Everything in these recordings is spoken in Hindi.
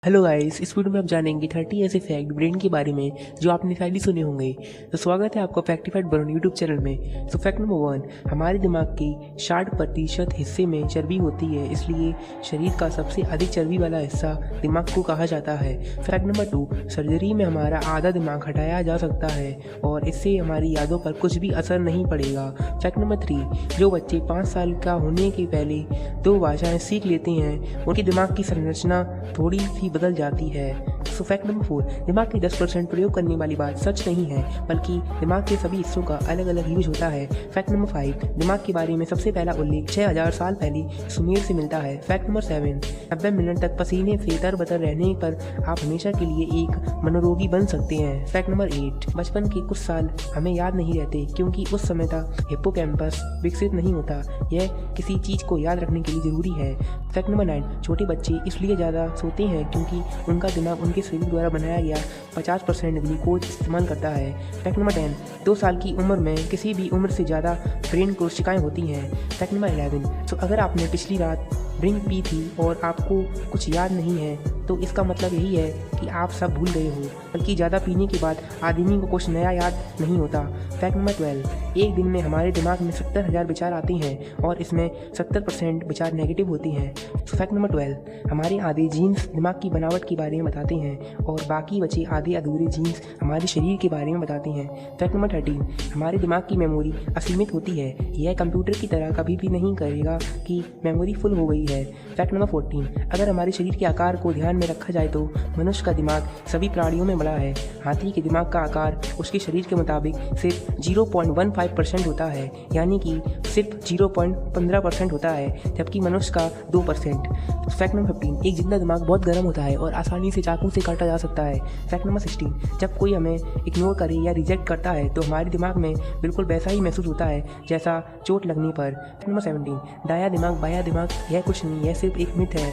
हेलो गाइस, इस वीडियो में आप जानेंगे 30 ऐसे फैक्ट ब्रेन के बारे में जो आपने शायद ही सुने होंगे। तो स्वागत है आपका फैक्टिफाइड ब्रेन यूट्यूब चैनल में। तो फैक्ट नंबर 1, हमारे दिमाग की 60% हिस्से में चर्बी होती है, इसलिए शरीर का सबसे अधिक चर्बी वाला हिस्सा दिमाग को कहा जाता है। फैक्ट नंबर 2, सर्जरी में हमारा आधा दिमाग हटाया जा सकता है और इससे हमारी यादों पर कुछ भी असर नहीं पड़ेगा। फैक्ट नंबर 3, जो बच्चे 5 साल का होने के पहले 2 भाषाएं सीख लेते हैं उनके दिमाग की संरचना थोड़ी सी बदल जाती है। सो फैक्ट नंबर 4, दिमाग की 10% प्रयोग करने वाली बात सच नहीं है, बल्कि दिमाग के सभी हिस्सों का अलग अलग यूज होता है। फैक्ट नंबर 5, दिमाग के बारे में सबसे पहला उल्लेख 6000 साल पहले सुमेर से मिलता है। फैक्ट नंबर 7, 90 मिनट तक पसीने से तरबतर रहने पर आप हमेशा के लिए एक मनोरोगी बन सकते हैं। फैक्ट नंबर 8, बचपन के कुछ साल हमें याद नहीं रहते क्योंकि उस समय तक हिप्पोकैम्पस विकसित नहीं होता। यह किसी चीज़ को याद रखने के लिए ज़रूरी है। फैक्ट नंबर 9, छोटे बच्चे इसलिए ज़्यादा सोते हैं क्योंकि उनका दिमाग उनके शरीर द्वारा बनाया गया 50% ग्लूकोज इस्तेमाल करता है। फैक्ट नंबर 10, 2 साल की उम्र में किसी भी उम्र से ज़्यादा ब्रेन कोशिकाएं होती हैं। फैक्ट नंबर 11, तो अगर आपने पिछली रात ड्रिंक पी थी और आपको कुछ याद नहीं है तो इसका मतलब यही है कि आप सब भूल गए हो, बल्कि ज़्यादा पीने के बाद आदमी को कुछ नया याद नहीं होता। फैक्ट नंबर 12, एक दिन में हमारे दिमाग में 70,000 विचार आते हैं और इसमें 70% विचार नेगेटिव होती हैं। फैक्ट नंबर 12, हमारे आधे जीन्स दिमाग की बनावट के बारे में बताते हैं और बाकी बचे आधे अधूरे जीन्स हमारे शरीर के बारे में बताते हैं। फैक्ट नंबर 13, हमारे दिमाग की मेमोरी असीमित होती है, यह कंप्यूटर की तरह कभी भी नहीं करेगा कि मेमोरी फुल हो गई है। फैक्ट नंबर 14, अगर हमारे शरीर के आकार को ध्यान में रखा जाए तो मनुष्य का दिमाग सभी प्राणियों में बड़ा है। हाथी के दिमाग का आकार उसके शरीर के मुताबिक सिर्फ 0.15% होता है, यानी कि सिर्फ 0.15% होता है, जबकि मनुष्य का 2%। फैक्ट नंबर 15, एक जिंदा दिमाग बहुत गर्म होता है और आसानी से चाकू से काटा जा सकता है। फैक्ट नंबर 16, जब कोई हमें इग्नोर करे या रिजेक्ट करता है तो हमारे दिमाग में बिल्कुल वैसा ही महसूस होता है जैसा चोट लगने पर। फैक्ट नंबर 17, दायां दिमाग बायां दिमाग यह कुछ नहीं, यह सिर्फ एक मिथ है,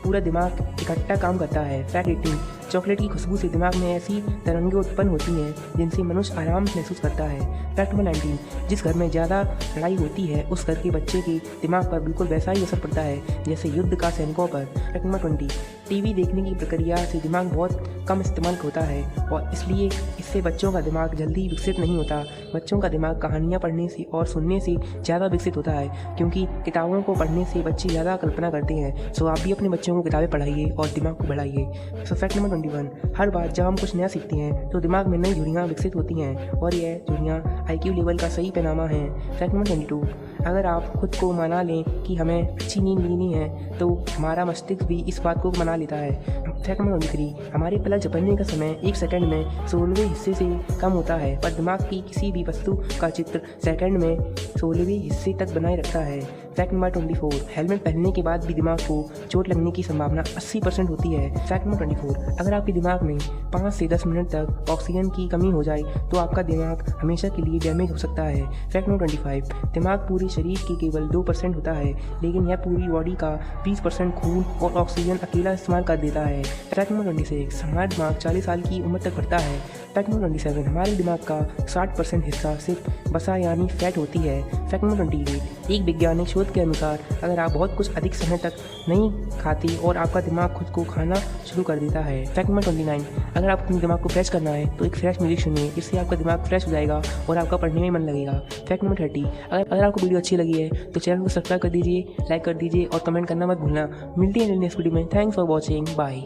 पूरा दिमाग इकट्ठा काम करता है। फैक्ट 18, चॉकलेट की खुशबू से दिमाग में ऐसी तरंगें उत्पन्न होती हैं जिनसे मनुष्य आराम महसूस करता है। फैक्ट नंबर 19, जिस घर में ज़्यादा लड़ाई होती है उस घर के बच्चे के दिमाग पर बिल्कुल वैसा ही असर पड़ता है जैसे युद्ध का सैनिकों पर। फैक्ट नंबर 20, टीवी देखने की प्रक्रिया से दिमाग बहुत कम इस्तेमाल होता है और इसलिए इससे बच्चों का दिमाग जल्दी विकसित नहीं होता। बच्चों का दिमाग कहानियाँ पढ़ने से और सुनने से ज़्यादा विकसित होता है, क्योंकि किताबों को पढ़ने से बच्चे ज़्यादा कल्पना करते हैं। सो आप भी अपने बच्चों को किताबें पढ़ाइए और दिमाग को बढ़ाइए। सो फैक्ट नंबर 21, हर बार जब हम कुछ नया सीखते हैं तो दिमाग में नई झुर्रियाँ विकसित होती हैं और यह झुर्रियाँ IQ लेवल का सही पैमाना है। फैक्ट नंबर 22, अगर आप खुद को मना लें कि हमें अच्छी नींद लेनी है तो हमारा मस्तिष्क भी इस बात को मना लेता है। फैक्ट नंबर 23, हमारे पलक झपकने का समय 1 सेकंड में 16वें हिस्से से कम होता है, पर दिमाग की किसी भी वस्तु का चित्र सेकंड में 16वें हिस्से तक बनाए रखता है। फैक्ट नंबर 24, हेलमेट पहनने के बाद भी दिमाग को चोट लगने की संभावना 80% होती है। फैक्ट नंबर 24, अगर आपके दिमाग में 5 से 10 मिनट तक ऑक्सीजन की कमी हो जाए तो आपका दिमाग हमेशा के लिए डैमेज हो सकता है। फैक्ट नंबर 25, दिमाग पूरे शरीर की केवल 2% होता है, लेकिन यह पूरी बॉडी का 20% खून और ऑक्सीजन अकेला इस्तेमाल कर देता है। फैक्ट नंबर 26, हमारा दिमाग 40 साल की उम्र तक बढ़ता है। फैक्ट नंबर 27, हमारे दिमाग का 60% हिस्सा सिर्फ वसा यानी फैट होती है। फैक्ट नंबर 28, एक वैज्ञानिक शोध के अनुसार अगर आप बहुत कुछ अधिक समय तक नहीं खाते और आपका दिमाग खुद को खाना शुरू कर देता है। फैक्ट नंबर 29, अगर आप अपने दिमाग को फ्रेश करना है तो एक फ्रेश म्यूजिक सुनिए, इससे आपका दिमाग फ्रेश हो जाएगा और आपका पढ़ने में मन लगेगा। फैक्ट नंबर 30, अगर आपको वीडियो अच्छी लगी है तो चैनल को सब्सक्राइब कर दीजिए, लाइक कर दीजिए और कमेंट करना मत भूलना। मिलती है नेक्स्ट वीडियो में। Thanks for watching, bye.